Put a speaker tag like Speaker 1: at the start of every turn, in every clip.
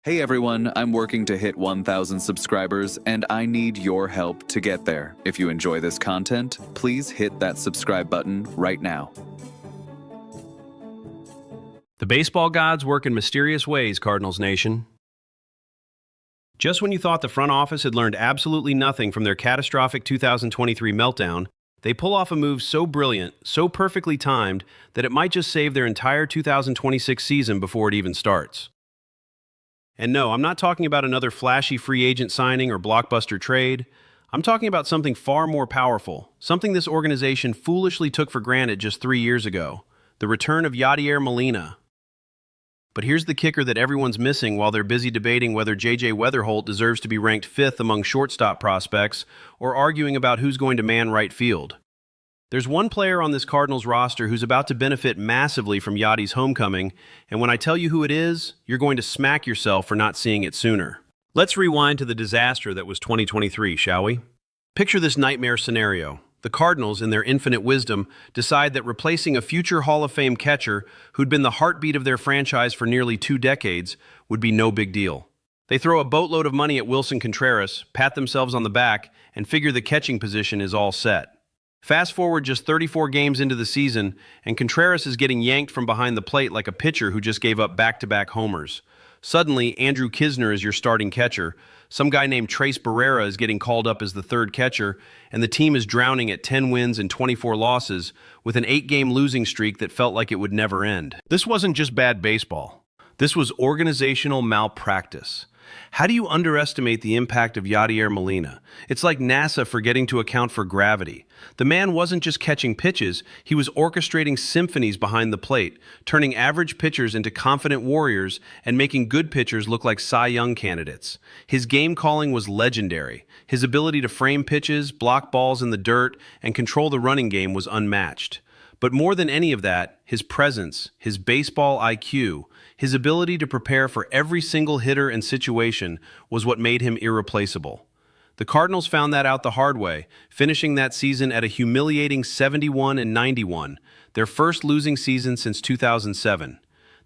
Speaker 1: Hey everyone, I'm working to hit 1,000 subscribers and I need your help to get there. If you enjoy this content, please hit that subscribe button right now.
Speaker 2: The baseball gods work in mysterious ways, Cardinals Nation. Just when you thought the front office had learned absolutely nothing from their catastrophic 2023 meltdown, they pull off a move so brilliant, so perfectly timed, that it might just save their entire 2026 season before it even starts. And no, I'm not talking about another flashy free agent signing or blockbuster trade. I'm talking about something far more powerful, something this organization foolishly took for granted just 3 years ago: the return of Yadier Molina. But here's the kicker that everyone's missing while they're busy debating whether J.J. Weatherholt deserves to be ranked 5th among shortstop prospects or arguing about who's going to man right field. There's one player on this Cardinals roster who's about to benefit massively from Yadi's homecoming, and when I tell you who it is, you're going to smack yourself for not seeing it sooner. Let's rewind to the disaster that was 2023, shall we? Picture this nightmare scenario. The Cardinals, in their infinite wisdom, decide that replacing a future Hall of Fame catcher who'd been the heartbeat of their franchise for nearly 2 decades would be no big deal. They throw a boatload of money at Willson Contreras, pat themselves on the back, and figure the catching position is all set. Fast forward just 34 games into the season, and Contreras is getting yanked from behind the plate like a pitcher who just gave up back-to-back homers. Suddenly, Andrew Kisner is your starting catcher, some guy named Trace Herrera is getting called up as the third catcher, and the team is drowning at 10 wins and 24 losses, with an 8-game losing streak that felt like it would never end. This wasn't just bad baseball. This was organizational malpractice. How do you underestimate the impact of Yadier Molina? It's like NASA forgetting to account for gravity. The man wasn't just catching pitches, he was orchestrating symphonies behind the plate, turning average pitchers into confident warriors and making good pitchers look like Cy Young candidates. His game calling was legendary. His ability to frame pitches, block balls in the dirt, and control the running game was unmatched. But more than any of that, his presence, his baseball IQ, his ability to prepare for every single hitter and situation was what made him irreplaceable. The Cardinals found that out the hard way, finishing that season at a humiliating 71-91, their first losing season since 2007.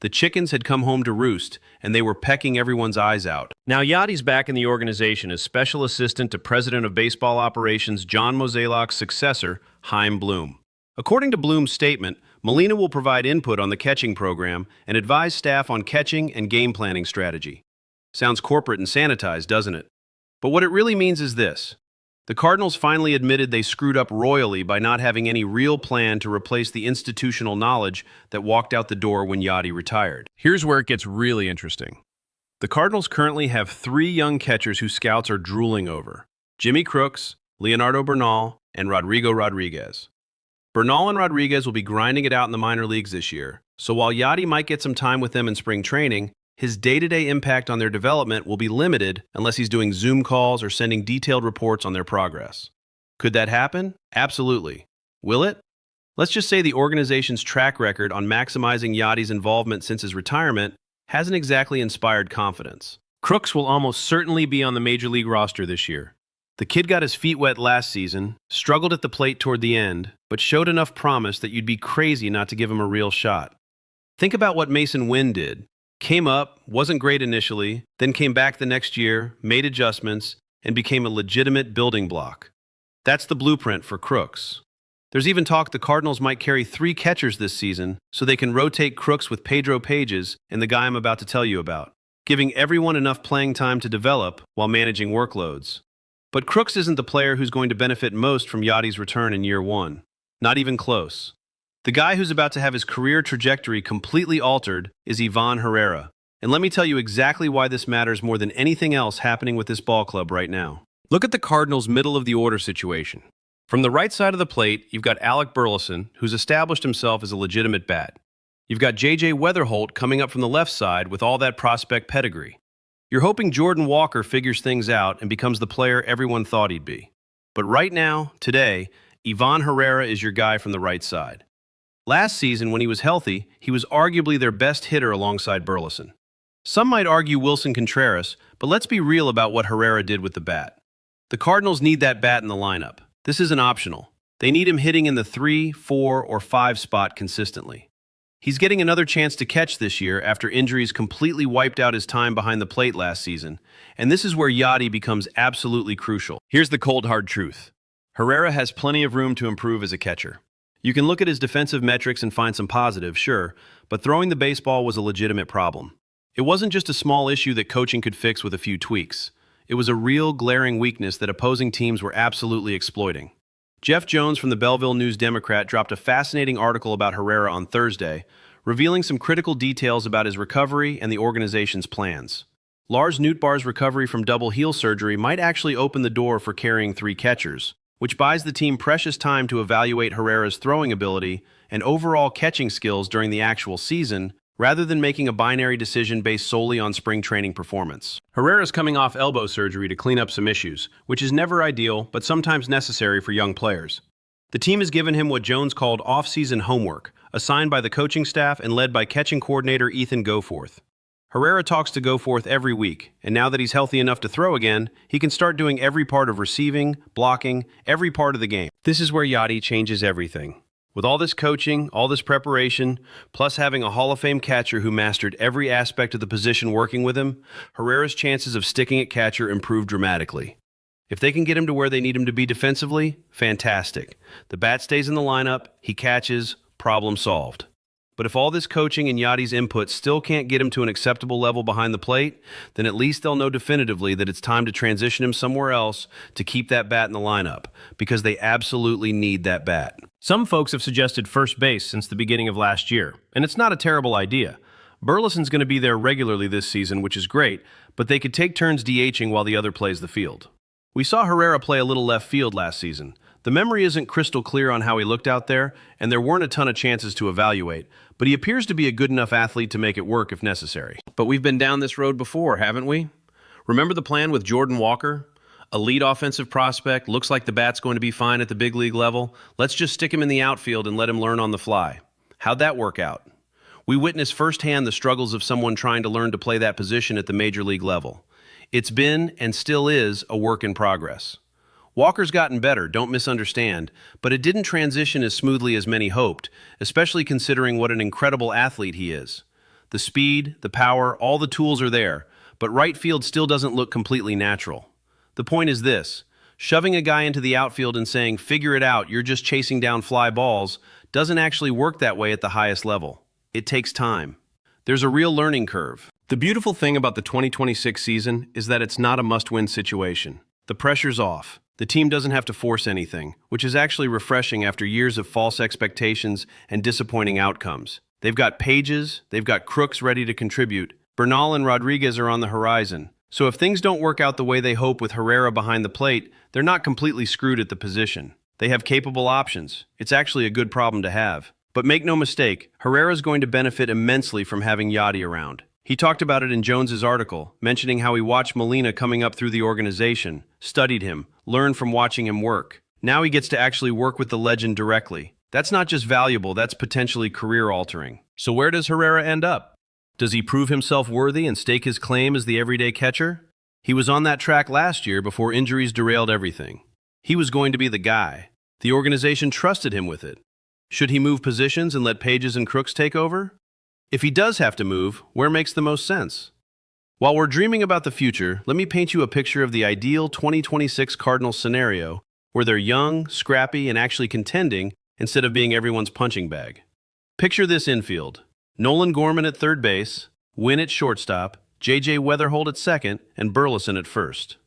Speaker 2: The chickens had come home to roost, and they were pecking everyone's eyes out. Now Yadi's back in the organization as special assistant to President of Baseball Operations John Mozeliak's successor, Chaim Bloom. According to Bloom's statement, Molina will provide input on the catching program and advise staff on catching and game planning strategy. Sounds corporate and sanitized, doesn't it? But what it really means is this. The Cardinals finally admitted they screwed up royally by not having any real plan to replace the institutional knowledge that walked out the door when Yadi retired. Here's where it gets really interesting. The Cardinals currently have 3 young catchers who scouts are drooling over: Jimmy Crooks, Leonardo Bernal, and Rodrigo Rodriguez. Bernal and Rodriguez will be grinding it out in the minor leagues this year, so while Yadi might get some time with them in spring training, his day-to-day impact on their development will be limited unless he's doing Zoom calls or sending detailed reports on their progress. Could that happen? Absolutely. Will it? Let's just say the organization's track record on maximizing Yadi's involvement since his retirement hasn't exactly inspired confidence. Crooks will almost certainly be on the major league roster this year. The kid got his feet wet last season, struggled at the plate toward the end, but showed enough promise that you'd be crazy not to give him a real shot. Think about what Mason Wynn did. Came up, wasn't great initially, then came back the next year, made adjustments, and became a legitimate building block. That's the blueprint for Crooks. There's even talk the Cardinals might carry 3 catchers this season so they can rotate Crooks with Pedro Pages and the guy I'm about to tell you about, giving everyone enough playing time to develop while managing workloads. But Crooks isn't the player who's going to benefit most from Yadi's return in year 1. Not even close. The guy who's about to have his career trajectory completely altered is Ivan Herrera. And let me tell you exactly why this matters more than anything else happening with this ball club right now. Look at the Cardinals' middle-of-the-order situation. From the right side of the plate, you've got Alec Burleson, who's established himself as a legitimate bat. You've got J.J. Weatherholt coming up from the left side with all that prospect pedigree. You're hoping Jordan Walker figures things out and becomes the player everyone thought he'd be. But right now, today, Ivan Herrera is your guy from the right side. Last season, when he was healthy, he was arguably their best hitter alongside Burleson. Some might argue Willson Contreras, but let's be real about what Herrera did with the bat. The Cardinals need that bat in the lineup. This isn't optional. They need him hitting in the 3, 4, or 5 spot consistently. He's getting another chance to catch this year after injuries completely wiped out his time behind the plate last season, and this is where Yadi becomes absolutely crucial. Here's the cold hard truth. Herrera has plenty of room to improve as a catcher. You can look at his defensive metrics and find some positives, sure, but throwing the baseball was a legitimate problem. It wasn't just a small issue that coaching could fix with a few tweaks. It was a real glaring weakness that opposing teams were absolutely exploiting. Jeff Jones from the Belleville News-Democrat dropped a fascinating article about Herrera on Thursday, revealing some critical details about his recovery and the organization's plans. Lars Nootbaar's recovery from double heel surgery might actually open the door for carrying 3 catchers, which buys the team precious time to evaluate Herrera's throwing ability and overall catching skills during the actual season, rather than making a binary decision based solely on spring training performance. Herrera's coming off elbow surgery to clean up some issues, which is never ideal, but sometimes necessary for young players. The team has given him what Jones called off-season homework, assigned by the coaching staff and led by catching coordinator Ethan Goforth. Herrera talks to Goforth every week, and now that he's healthy enough to throw again, he can start doing every part of receiving, blocking, every part of the game. This is where Yadi changes everything. With all this coaching, all this preparation, plus having a Hall of Fame catcher who mastered every aspect of the position working with him, Herrera's chances of sticking at catcher improve dramatically. If they can get him to where they need him to be defensively, fantastic. The bat stays in the lineup, he catches, problem solved. But if all this coaching and Yadi's input still can't get him to an acceptable level behind the plate, then at least they'll know definitively that it's time to transition him somewhere else to keep that bat in the lineup, because they absolutely need that bat. Some folks have suggested first base since the beginning of last year, and it's not a terrible idea. Burleson's going to be there regularly this season, which is great, but they could take turns DHing while the other plays the field. We saw Herrera play a little left field last season. The memory isn't crystal clear on how he looked out there, and there weren't a ton of chances to evaluate, but he appears to be a good enough athlete to make it work if necessary. But we've been down this road before, haven't we? Remember the plan with Jordan Walker? A lead offensive prospect, looks like the bat's going to be fine at the big league level. Let's just stick him in the outfield and let him learn on the fly. How'd that work out? We witnessed firsthand the struggles of someone trying to learn to play that position at the major league level. It's been, and still is, a work in progress. Walker's gotten better, don't misunderstand, but it didn't transition as smoothly as many hoped, especially considering what an incredible athlete he is. The speed, the power, all the tools are there, but right field still doesn't look completely natural. The point is this: shoving a guy into the outfield and saying, "Figure it out, you're just chasing down fly balls," doesn't actually work that way at the highest level. It takes time. There's a real learning curve. The beautiful thing about the 2026 season is that it's not a must-win situation. The pressure's off. The team doesn't have to force anything, which is actually refreshing after years of false expectations and disappointing outcomes. They've got Pages, they've got Crooks ready to contribute. Bernal and Rodriguez are on the horizon. So if things don't work out the way they hope with Herrera behind the plate, they're not completely screwed at the position. They have capable options. It's actually a good problem to have. But make no mistake, Herrera's going to benefit immensely from having Yadi around. He talked about it in Jones's article, mentioning how he watched Molina coming up through the organization, studied him, learned from watching him work. Now he gets to actually work with the legend directly. That's not just valuable, that's potentially career-altering. So where does Herrera end up? Does he prove himself worthy and stake his claim as the everyday catcher? He was on that track last year before injuries derailed everything. He was going to be the guy. The organization trusted him with it. Should he move positions and let Pages and Crooks take over? If he does have to move, where makes the most sense? While we're dreaming about the future, let me paint you a picture of the ideal 2026 Cardinals scenario, where they're young, scrappy, and actually contending instead of being everyone's punching bag. Picture this infield: Nolan Gorman at third base, Wynn at shortstop, J.J. Weatherholt at second, and Burleson at first.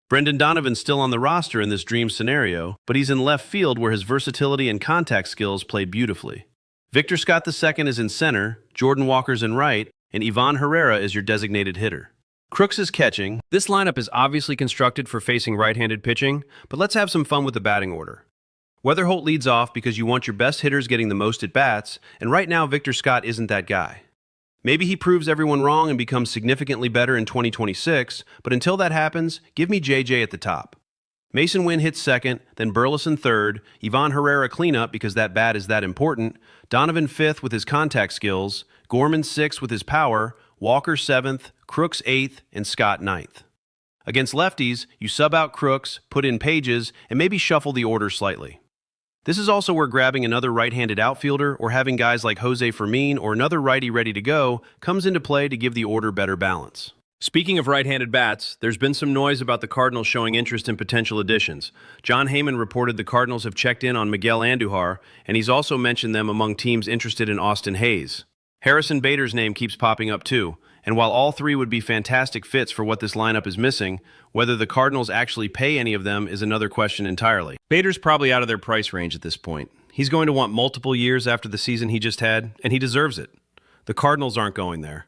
Speaker 2: Brendan Donovan's still on the roster in this dream scenario, but he's in left field where his versatility and contact skills played beautifully. Victor Scott II is in center, Jordan Walker's in right, and Ivan Herrera is your designated hitter. Crooks is catching. This lineup is obviously constructed for facing right-handed pitching, but let's have some fun with the batting order. Weatherholt leads off because you want your best hitters getting the most at-bats, and right now Victor Scott isn't that guy. Maybe he proves everyone wrong and becomes significantly better in 2026, but until that happens, give me JJ at the top. Mason Wynn hits second, then Burleson third, Ivan Herrera cleanup because that bat is that important, Donovan fifth with his contact skills, Gorman sixth with his power, Walker seventh, Crooks eighth, and Scott ninth. Against lefties, you sub out Crooks, put in Pages, and maybe shuffle the order slightly. This is also where grabbing another right-handed outfielder or having guys like Jose Fermin or another righty ready to go comes into play to give the order better balance. Speaking of right-handed bats, there's been some noise about the Cardinals showing interest in potential additions. John Heyman reported the Cardinals have checked in on Miguel Andujar, and he's also mentioned them among teams interested in Austin Hayes. Harrison Bader's name keeps popping up too, and while all three would be fantastic fits for what this lineup is missing, whether the Cardinals actually pay any of them is another question entirely. Bader's probably out of their price range at this point. He's going to want multiple years after the season he just had, and he deserves it. The Cardinals aren't going there.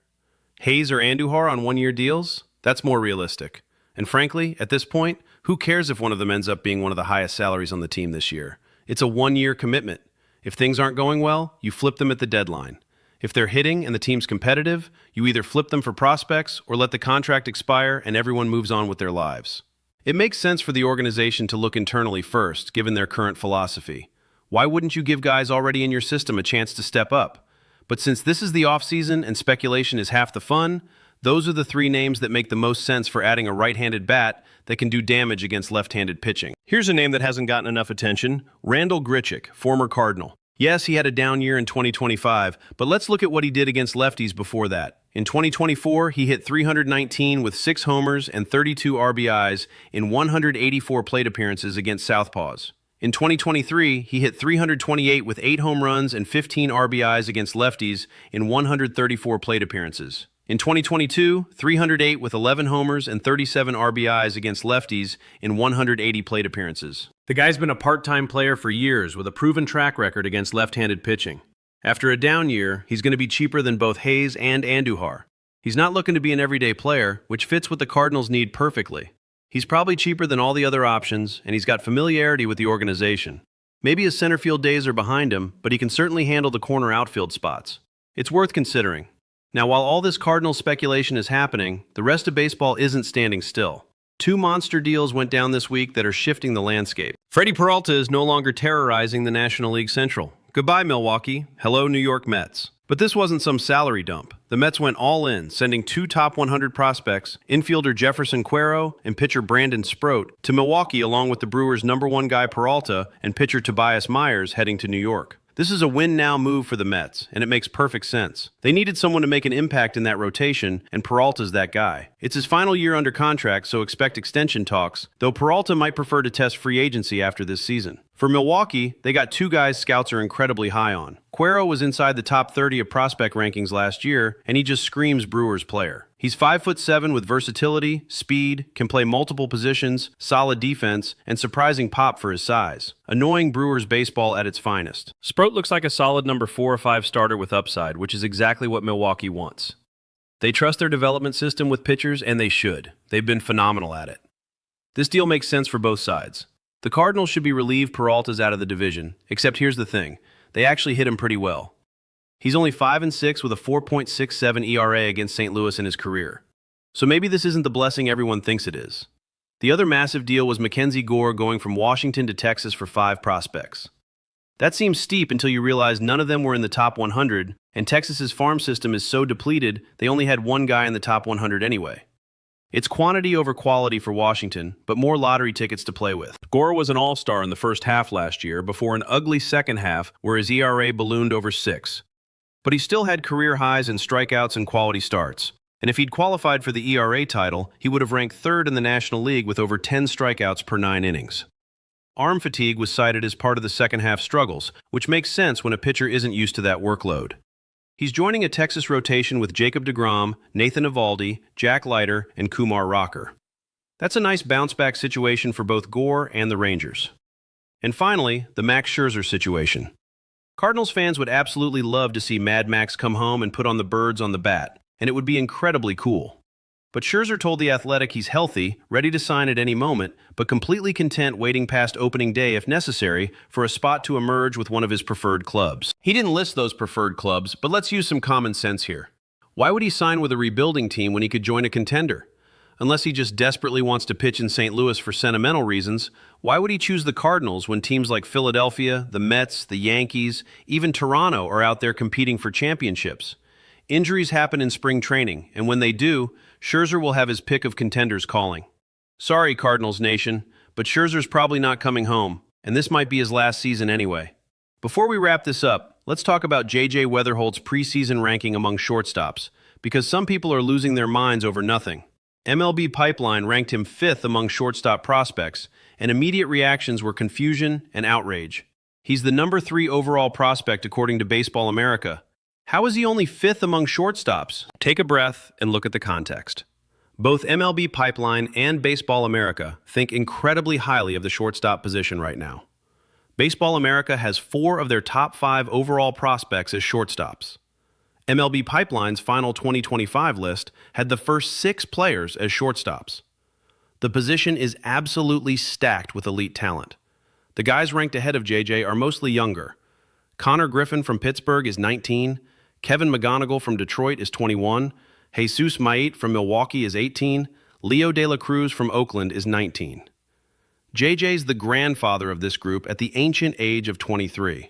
Speaker 2: Hayes or Andujar on one-year deals? That's more realistic. And frankly, at this point, who cares if one of them ends up being one of the highest salaries on the team this year? It's a one-year commitment. If things aren't going well, you flip them at the deadline. If they're hitting and the team's competitive, you either flip them for prospects or let the contract expire and everyone moves on with their lives. It makes sense for the organization to look internally first, given their current philosophy. Why wouldn't you give guys already in your system a chance to step up? But since this is the offseason and speculation is half the fun, those are the three names that make the most sense for adding a right-handed bat that can do damage against left-handed pitching. Here's a name that hasn't gotten enough attention: Randal Grichuk, former Cardinal. Yes, he had a down year in 2025, but let's look at what he did against lefties before that. In 2024, he hit .319 with 6 homers and 32 RBIs in 184 plate appearances against Southpaws. In 2023, he hit .328 with 8 home runs and 15 RBIs against lefties in 134 plate appearances. In 2022, .308 with 11 homers and 37 RBIs against lefties in 180 plate appearances. The guy's been a part-time player for years with a proven track record against left-handed pitching. After a down year, he's going to be cheaper than both Hayes and Andujar. He's not looking to be an everyday player, which fits what the Cardinals need perfectly. He's probably cheaper than all the other options, and he's got familiarity with the organization. Maybe his center field days are behind him, but he can certainly handle the corner outfield spots. It's worth considering. Now, while all this Cardinals speculation is happening, the rest of baseball isn't standing still. 2 monster deals went down this week that are shifting the landscape. Freddie Peralta is no longer terrorizing the National League Central. Goodbye, Milwaukee. Hello, New York Mets. But this wasn't some salary dump. The Mets went all in, sending 2 top 100 prospects, infielder Jefferson Cuero and pitcher Brandon Sproat, to Milwaukee along with the Brewers' #1 guy Peralta and pitcher Tobias Myers heading to New York. This is a win-now move for the Mets, and it makes perfect sense. They needed someone to make an impact in that rotation, and Peralta's that guy. It's his final year under contract, so expect extension talks, though Peralta might prefer to test free agency after this season. For Milwaukee, they got 2 guys scouts are incredibly high on. Cuero was inside the top 30 of prospect rankings last year, and he just screams Brewers player. He's 5'7" with versatility, speed, can play multiple positions, solid defense, and surprising pop for his size. Annoying Brewers baseball at its finest. Sproat looks like a solid number 4 or 5 starter with upside, which is exactly what Milwaukee wants. They trust their development system with pitchers, and they should. They've been phenomenal at it. This deal makes sense for both sides. The Cardinals should be relieved Peralta's out of the division, except here's the thing. They actually hit him pretty well. He's only 5-6 with a 4.67 ERA against St. Louis in his career. So maybe this isn't the blessing everyone thinks it is. The other massive deal was Mackenzie Gore going from Washington to Texas for 5 prospects. That seems steep until you realize none of them were in the top 100, and Texas's farm system is so depleted they only had 1 guy in the top 100 anyway. It's quantity over quality for Washington, but more lottery tickets to play with. Gore was an all-star in the first half last year before an ugly second half where his ERA ballooned over 6. But he still had career highs in strikeouts and quality starts. And if he'd qualified for the ERA title, he would have ranked 3rd in the National League with over 10 strikeouts per 9 innings. Arm fatigue was cited as part of the second half struggles, which makes sense when a pitcher isn't used to that workload. He's joining a Texas rotation with Jacob deGrom, Nathan Eovaldi, Jack Leiter, and Kumar Rocker. That's a nice bounce-back situation for both Gore and the Rangers. And finally, the Max Scherzer situation. Cardinals fans would absolutely love to see Mad Max come home and put on the birds on the bat, and it would be incredibly cool. But Scherzer told The Athletic he's healthy, ready to sign at any moment, but completely content waiting past opening day if necessary for a spot to emerge with one of his preferred clubs. He didn't list those preferred clubs, but let's use some common sense here. Why would he sign with a rebuilding team when he could join a contender? Unless he just desperately wants to pitch in St. Louis for sentimental reasons, why would he choose the Cardinals when teams like Philadelphia, the Mets, the Yankees, even Toronto are out there competing for championships? Injuries happen in spring training, and when they do, Scherzer will have his pick of contenders calling. Sorry, Cardinals Nation, but Scherzer's probably not coming home. and this might be his last season anyway. Before we wrap this up, let's talk about J.J. Weatherholt's preseason ranking among shortstops, because some people are losing their minds over nothing. MLB Pipeline ranked him 5th among shortstop prospects, and immediate reactions were confusion and outrage. He's the number 3 overall prospect according to Baseball America. How is he only 5th among shortstops? Take a breath and look at the context. Both MLB Pipeline and Baseball America think incredibly highly of the shortstop position right now. Baseball America has 4 of their top 5 overall prospects as shortstops. MLB Pipeline's final 2025 list had the first 6 players as shortstops. The position is absolutely stacked with elite talent. The guys ranked ahead of JJ are mostly younger. Connor Griffin from Pittsburgh is 19, Kevin McGonigal from Detroit is 21, Jesus Mait from Milwaukee is 18, Leo De La Cruz from Oakland is 19. JJ's the grandfather of this group at the ancient age of 23.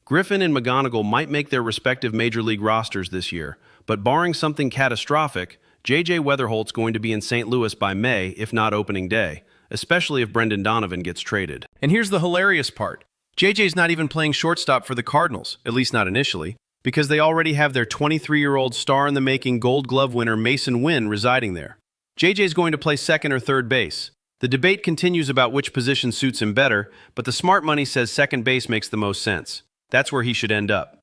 Speaker 2: Griffin and McGonigal might make their respective major league rosters this year, but barring something catastrophic, J.J. Weatherholt's going to be in St. Louis by May, if not opening day, especially if Brendan Donovan gets traded. And here's the hilarious part. J.J.'s not even playing shortstop for the Cardinals, at least not initially, because they already have their 23-year-old star-in-the-making Gold Glove winner Mason Wynn residing there. J.J.'s going to play second or third base. The debate continues about which position suits him better, but the smart money says second base makes the most sense. That's where he should end up.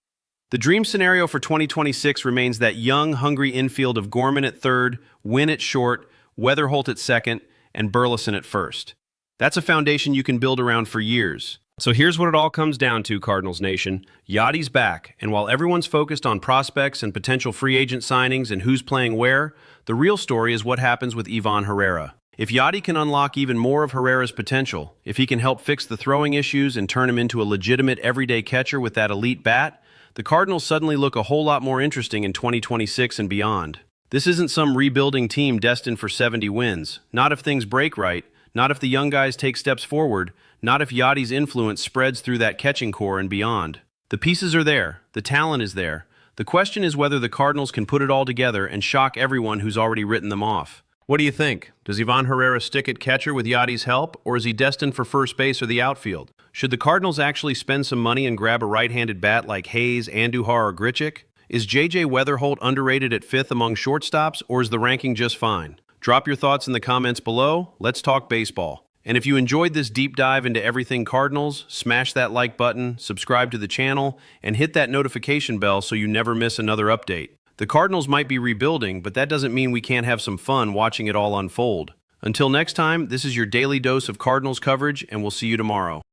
Speaker 2: The dream scenario for 2026 remains that young, hungry infield of Gorman at third, Wynn at short, Weatherholt at second, and Burleson at first. That's a foundation you can build around for years. So here's what it all comes down to, Cardinals Nation. Yadi's back, and while everyone's focused on prospects and potential free agent signings and who's playing where, the real story is what happens with Ivan Herrera. If Yadi can unlock even more of Herrera's potential, if he can help fix the throwing issues and turn him into a legitimate everyday catcher with that elite bat, the Cardinals suddenly look a whole lot more interesting in 2026 and beyond. This isn't some rebuilding team destined for 70 wins. Not if things break right, not if the young guys take steps forward, not if Yadi's influence spreads through that catching core and beyond. The pieces are there, the talent is there. The question is whether the Cardinals can put it all together and shock everyone who's already written them off. What do you think? Does Ivan Herrera stick at catcher with Yadi's help, or is he destined for first base or the outfield? Should the Cardinals actually spend some money and grab a right-handed bat like Hayes, Andujar, or Grichuk? Is J.J. Weatherholt underrated at 5th among shortstops, or is the ranking just fine? Drop your thoughts in the comments below. Let's talk baseball. And if you enjoyed this deep dive into everything Cardinals, smash that like button, subscribe to the channel, and hit that notification bell so you never miss another update. The Cardinals might be rebuilding, but that doesn't mean we can't have some fun watching it all unfold. Until next time, this is your daily dose of Cardinals coverage, and we'll see you tomorrow.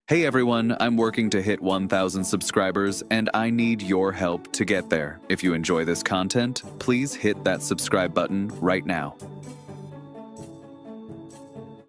Speaker 1: Hey everyone, I'm working to hit 1,000 subscribers, and I need your help to get there. If you enjoy this content, please hit that subscribe button right now.